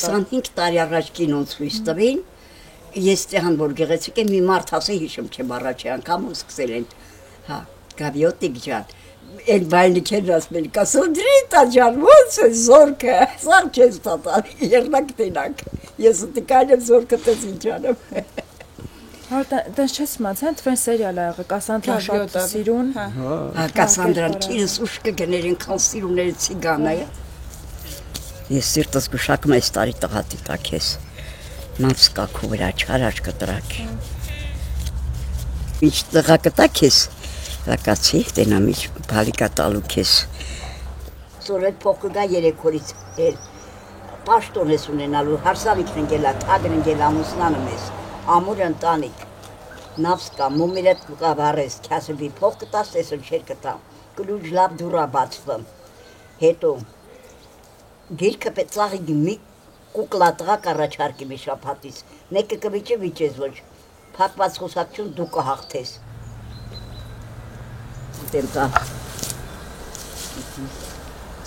25 տարի առաջ կինոն ցույց տվին, ես տեհան որ գեղեցիկ եմ, մի մարդ ասի հիշում չեմ առաջի անգամ ու սկսել են, հա, Գավիոտիկ ջան, էլ բայնիքերն ասում են, Կասանդրիտա ջան, ոնց է զորքը, սաղ չես տատար, երնակ տենակ, ես ըտիկայն եմ զորքը տես ինչ անեմ։ Դες չես մացեն, տվեն սերիալ աղը, Կասանդրան շատ սիրուն։ Կասանդրան քիրս ուշկը գներին կան սիրուները ծիգան է։ Ես սիրտս գուշակում այս տարի տղատի տակ ես, նավս կակու վրա չարաշ կտրակ։ Ինչ տղա կտակ ես, լակացի, տենամ ինչ բալի կատալու կես։ Սոր էտ փոխը գա երեքորից, պաշտոն ես ունենալու, հարսավիքն ընգելա, թագն ընգել ամուսնանը մեզ, ամուր ընտանիք, նավս կա, մումիրետ կա վարես, կյասվի փող կտաս, տեսն չեր կտամ, կլուջ լավ դուրա բացվմ, հետո, գիրքը պեցաղի մի կուկլատղա կառաչարկի մի շապատից, նեկը կվիճը վիճես ոչ, պակված խուսակչուն դու կհաղթես։ Ուտեմ տա,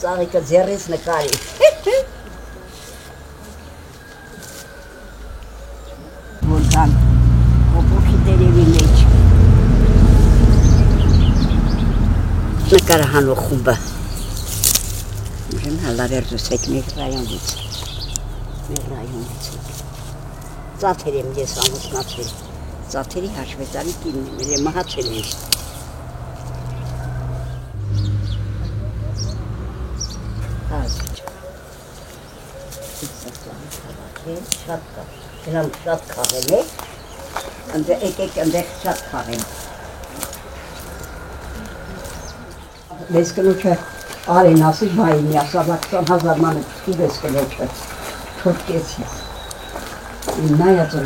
ծաղիկը ձերից նկարի, որքան ոպուքի դերևի մեջ, նկարը հանող խումբը, Ուրեմն հալավերդուս եք մեր ռայոնից եք, ծաթեր եմ ես ամուսնացել, ծաթերի հաշվետարի կինն եմ, էլ մահացել ես։ Շատ կար, դրանք շատ կաղել է, եկեք ընդեղ շատ կաղել։ Մեզ կնոչը Ալեն ասի բայինի, ասաբակ 20,000 մանը կիվես կնոչը, թորկեցի, նայածո։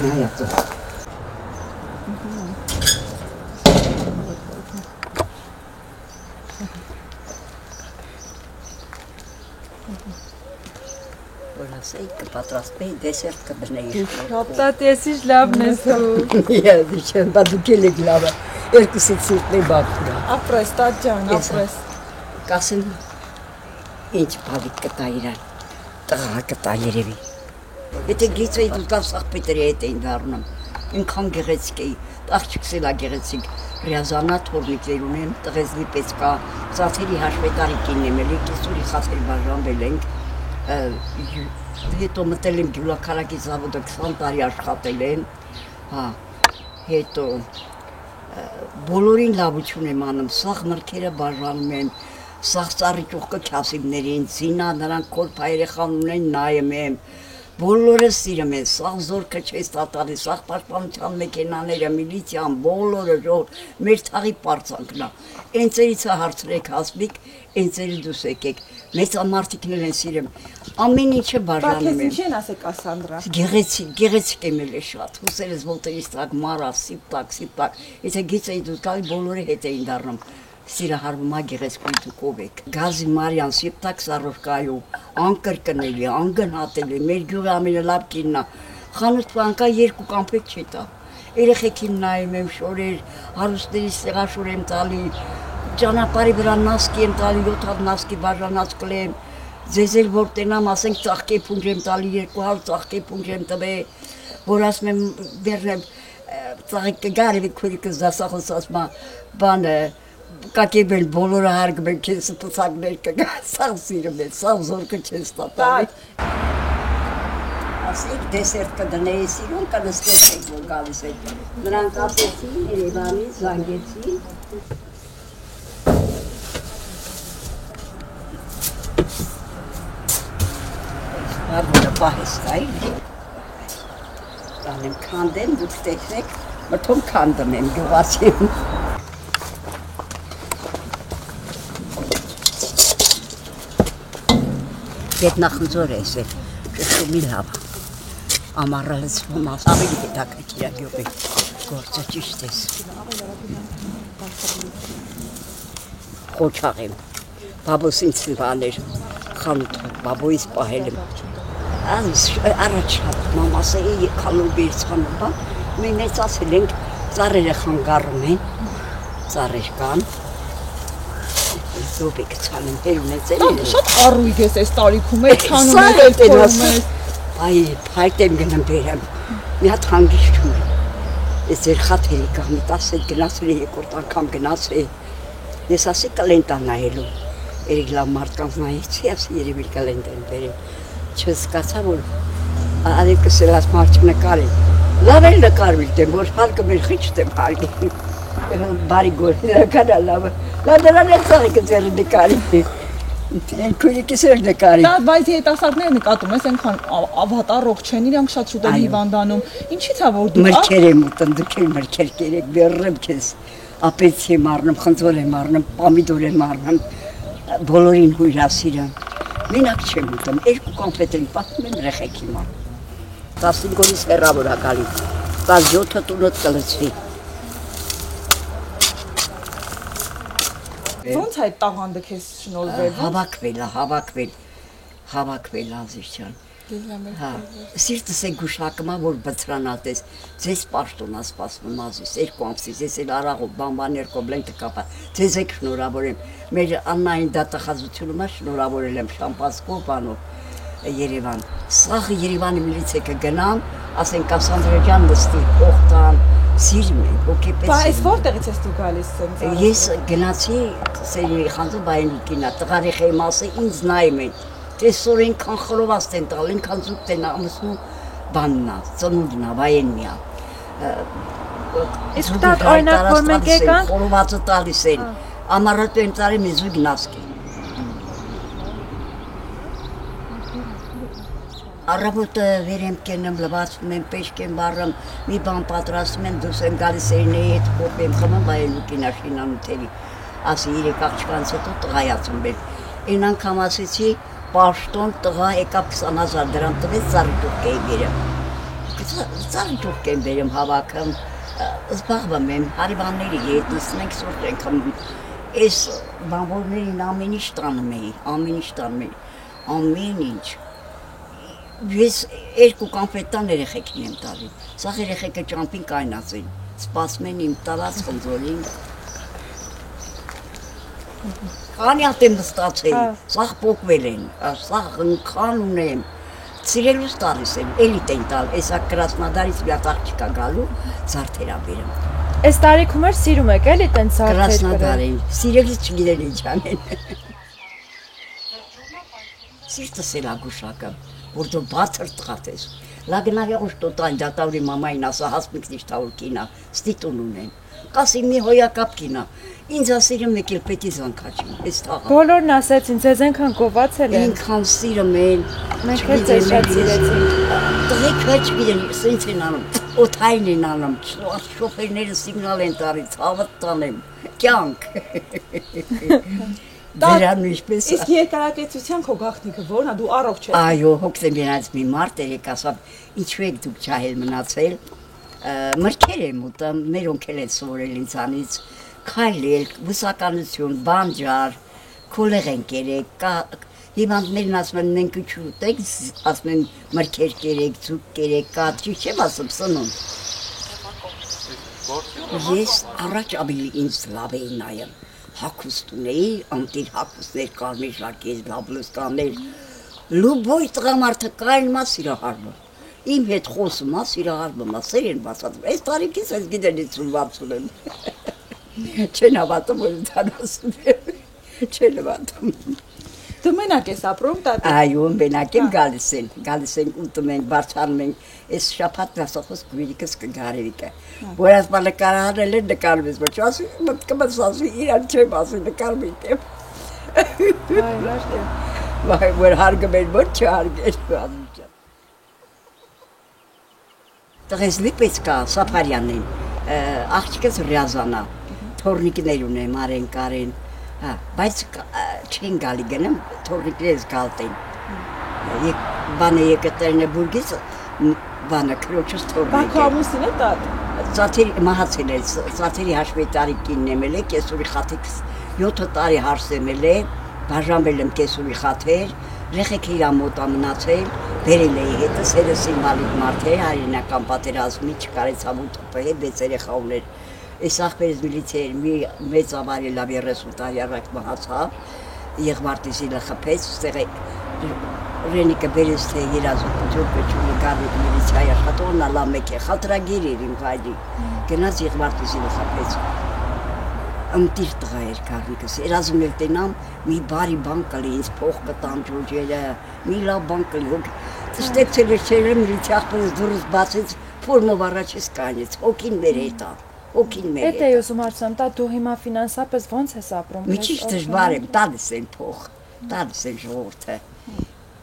Որ ասեի կպատրաստվեի, դեսերտ կբնեի։ Հապտատեսիչ լավն ես դու։ Չեմ, բա դուք էլ եք լավը, երկուսիդ սիրտն է բախուրա։ Ապրես, տատ ջան, ապրես։ Կասեմ, ինչ բալիկ կտա իրան, տղա կտա երևի։ Եթե գիծվեի դու կավ սաղպետերի հետ էին դարունում, ինքան գեղեցիկ էի, աղջիկս էլա գեղեցիկ, ռիազանա թորնիկներ ունեն, տղեզլի պես կա, ծաթերի հաշվետարի կինն եմ էլի, կիսուրի խասերի բաժանվել ենք, հետո մտել եմ գյուլակարակի զավոդը 20 տարի աշխատել են, հետո բոլորին լավություն եմ անում, սաղ մրքերը բաժանում են, սաղ ծառի ճուղկը քյասիվներին, զինա նրանք կորպա երեխան ունեն նայում եմ, բոլորը սիրում են, սաղ զորքը չես տատալի, սաղ պաշտպանության մեքենաները, միլիցիան, բոլորը մեր թաղի պարծանքն է, ենցերից է հարցրեք հասմիկ, ենցերի դուս եկեք, մեծ ամարտիկներ են սիրում, ամեն ինչը բաժանում եմ։ Բա քեզ ինչ են ասեք Կասանդրա։ Գեղեցիկ եմ էլ է շատ, հուսերս ոլտերից տակ մարավ, սիպտակ, եթե գիծ էի դուս կալի բոլորի հետ էին դարնում, սիրահարվումա գեղեցկույն դուքով եք։ Գազի մարյան, սիպտակ սարորկայու, անկրկնելի, անգնատելի, մեր գյուղը ամենալավ կինն է, խանութ բանկա 2 կամպեկ չի տա, երեխեքին նայում եմ շորեր, հարուստներից սեղաշոր եմ տալի, ճանապարհի վրա նասկի եմ տալի, 7 հատ նասկի բաժանած կլեմ, ձեզ էլ որ տենամ, ասենք ծաղկե փունջ եմ տալի, 200 ծաղկե փունջ եմ տվե, որ ասում եմ վերնեմ ծաղիկ կգարևի քուրիկս դասախոս ասում բանը կակեբել բոլորը հարգում են քեզ տծակներ կգա, սաղ սիրում են, սաղ զորքը չես տատալի։ Ասեք դեսերտ կդնեի սիրուն, կնստես եք որ գալիս եք, նրանք ասեցին, Երևանից զանգեցին, Արդյունը պահես կային, տանեմ կանդեմ, դուք տեսնեք, մթում կանդում եմ, գյուղացի եմ։ Ետ նախնձոր ես է, կշումի լավ, ամառալցվում ավելի հետաքրքիր գյուղի, գործը ճիշտ ես։ Խոչաղ եմ, բաբոս ինձ սիվաներ, խանութը, բաբոյից պահել եմ։ Առաջ շատ մամաս է եկալու բերցանում բան, մի մեծացել ենք, ծառերը խանգարում են, ծառեր կան, դոբեք ցանում, հերուն է ծերել։ Շատ առույգ ես այս տարիքում, այդ ցանում ես, այդ փորում ես։ Այ փայտ եմ գնում բերեմ։ Մի հատ հանգիստ չունի։ Ես ձեր խաթերի կամի 10 գնացել երկրորդ անգամ գնացել։ Ես ասի կլենտա նայելու։ Երեք լավ մարդկանց նայեցի, ասի երևի կլենտան բերեմ։ Չզգացա որ արեկս լավ մարդ նկարել։ Լավ էլ նկարվել դեմ, որ հարկը մեր խիճտ եմ հարգել։ Բարի գոր նկարը լավ։ Լավ դրան էլ ծաղիկը ձեր նկարի։ Քույրիկս էր նկարի։ Դա բայց երիտասարդները նկատում ես այնքան ավատառող չեն, իրանք շատ շուտ են հիվանդանում։ Ինչի՞ց է որ դու մրգեր եմ ուտում, դուք էլ մրգեր կերեք, բերեմ քեզ։ Ապեցի եմ առնում, խնձոր եմ առնում, պամիդոր եմ առնում, բոլորին հյուրասիրեմ։ Մենակ չեմ ուտում, 2 կոնֆետ եմ պատմում եմ երեխեքի մոտ։ 15-ից հեռավոր ակալի, 17-ը տունոց կլցվի։ Ոնց է այդ տաղանդը քեզ շնորհվել։ Հավաքվել Ազիզյան։ Հա, սիրտս է գուշակում, որ բծրանատես, ձեզ պաշտոնա սպասվում Ազիզ, 2 ամսից, ես էլ արաղով, բանբաներ կոբլենքը կապա, ձեզ եք շնորհավորեմ, մեր աննային դատախազությունում շնորհավորել եմ Շամպասկով բանով Երևան, սաղ Երևանի միլիցիա կգնամ, ասեն Կասանդրա ջան նստի, օխտան, սիրում եմ, հոգեպես։ Բայց այս որտեղից ես դու գալիս ես։ Ես գնացի Սերիի խանձը բայնիկինա, տղարիխի մասը ինձ նայում են, տեսօր ենքան խլովաստ են տալ, ենքան զուտ են ամուսնու բաննա, ծնունդնա, բայեննիա։ Իսկ դա օրինակ որ մենք եկանք խորովածը տալիս են, ամառատու են տարի մի զույգ նասկի։ Առավոտը վեր եմ կենում, լվացում եմ, պեշք եմ վառում, մի բան պատրաստում եմ, դուրս եմ գալիս Սերինեի հետ կոպ եմ խմում, բայելուկինա շինանութերի, ասի 3 աղջկանց հետո տղայացում եմ։ Այն անգամ ասեցի, պաշտոն տղա եկավ 20,000 դրամ տվեց, ծառիտուղք էի բերեմ։ Ծառիտուղք եմ բերեմ հավաքում, զբաղվում եմ, հարիվանների հետ, նստում ենք սուրճ ենք խմում։ Այս բանվորներին ամեն ինչ տանում էի, ամեն ինչ։ Ես 2 կոնֆետան երեխեքին եմ տալի, սաղ երեխեքը ճամպին կայնացին, սպասում են իմ տալած խնձորին։ Քանի հատ եմ նստացել, սաղ պոկվել են, սաղ ընքան ունեմ, սիրելուց տալիս եմ, էլիտ են տալ, էսա Կրասնադարից մի հատ աղջիկա գալու, զարդերա բերեմ։ Այս տարիքում էր սիրում եք էլի տենց զարդեր բերել։ Կրասնադարին, սիրելից չգիտեն ինչ անեն։ Սիրտս էլ ագուշակը, որ դու բացր տղատես։ Լագնարյա ուշտոտան դատավրի մամային ասա հասմիկնիշ տավուր կինա, ստիտուն ունեն։ Կասի մի հոյակապ կինա, ինձ ասիրում եկել պետի զանքաչին, ես թաղա։ Բոլորն ասեցին, ձեզ այնքան գովացել են։ Ինքան սիրում են, Մենք էլ ձեզ շատ սիրեցինք։ տղեկ վեճ գիտեն, սենց են անում, օթային են անում, շոֆերները սիգնալ են տարի, ցավը տանեմ, կյանք։ Դերան ինչպես է։ Իսկ երկարակեցության քո գաղտնիքը ո՞րն է, դու առողջ ես։ Այո, հոկտեմբերից մի մարդ երեք ասավ, ինչու եք դուք ջահել մնացել։ Մրգեր եմ ուտում, մերոնք էլ են սովորել ինձանից, քայլել, բուսականություն, բանջար, քոլեղ են կերեք, հիվանդներն ասում են մենք ինչ ուտենք, ասում են մրգեր կերեք, ձուկ կերեք, կատրի չեմ ասում սնունդ։ Ես առաջ ավելի ինձ լավ էի նայում, հագուստ ունեի, անտիր հագուստներ, կարմիր ժակետ, լավ լուսկաններ, լուբոյ տղամարդը կայլմա սիրահարվում, իմ հետ խոսում է, սիրահարվում է, սեր են բացածում, այս տարիքից ես գիտեն 50-60 եմ, չեն հավատում, որ ընդանասում եմ, չեն հավատում։ Դու մենակ ես ապրում, տատի։ Այո, մենակ եմ գալիս ենք, ուտում ենք, բարձրանում ենք, այս շաբաթ դասախոս գույրիկս կգարևիկը, որ այս բալակարանել են նկարում ես, ոչ ասի, մտքմս ասի, իրան չեմ ասի, նկարում իտեմ։ Վայ, որ հարգում են, որ չհարգեր, ազիջան։ Տղես լիպեց կա, Սապարյանին, աղջիկս Ռյազանա, թորնիկներ ունեմ, արեն, կարեն, բայց չեն գալի գնեմ, թորնիկներս գալտ են, բանը Եկատերինբուրգից, բանը քրոջս թորնիկ է։ Բաքու ամուսին է տատ։ Ծաթերի մահացել է, ծաթերի հաշվի տարիքին եմել է, կեսուրի խաթիկ 7 տարի հարսեմել է, բաժանվել եմ կեսուրի խաթեր, ռեխեքը իրա մոտ ամնացել, բերել էի հետս, հերս ինվալիդ մարդ է, հայրենական պատերազմի չկարեցավ ու տպել, 6 երեխա ուներ, այս աղբերս միլիցիայր մի մեծ ավարի լավ 30 տարի առաջ մահացավ, եղվարտիզիլը խփեց, ստեղ Ռենիկը բերեց թե երազում ջոկեչունի գարնիկ միլիցիայի աշխատողն ալա մեկ է խատրագիր էր իմ վայրի գնաց Եղվարդուսի խփեց ըմտիր տղա էր գարնիկս երազում էր տենամ մի բարի բան կլի ինձ փող կտամ ջոջերը մի լավ բան կլի ստեցել էր չերը միլիցիախնից դուրս բացեց ֆորմով առաջից կանեց հոգին մեր հետա հոգին մեր հետա ես ում հարցամ տա դու հիմա ֆինանսապես ո՞նց ես ապրում մի քիչ դժվար եմ տալիս են փող տալիս են ժողովուրդը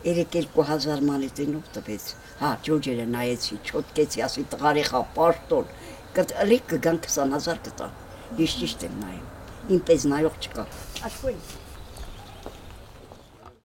3-2000 մանետինով տվեց հա ջոջերը նայեցի չոտկեցի ասի տղարի խա պաշտոն կտալի կգան 20000 կտա ճիշտ եմ նայում ինպես նայող չկա աշխույն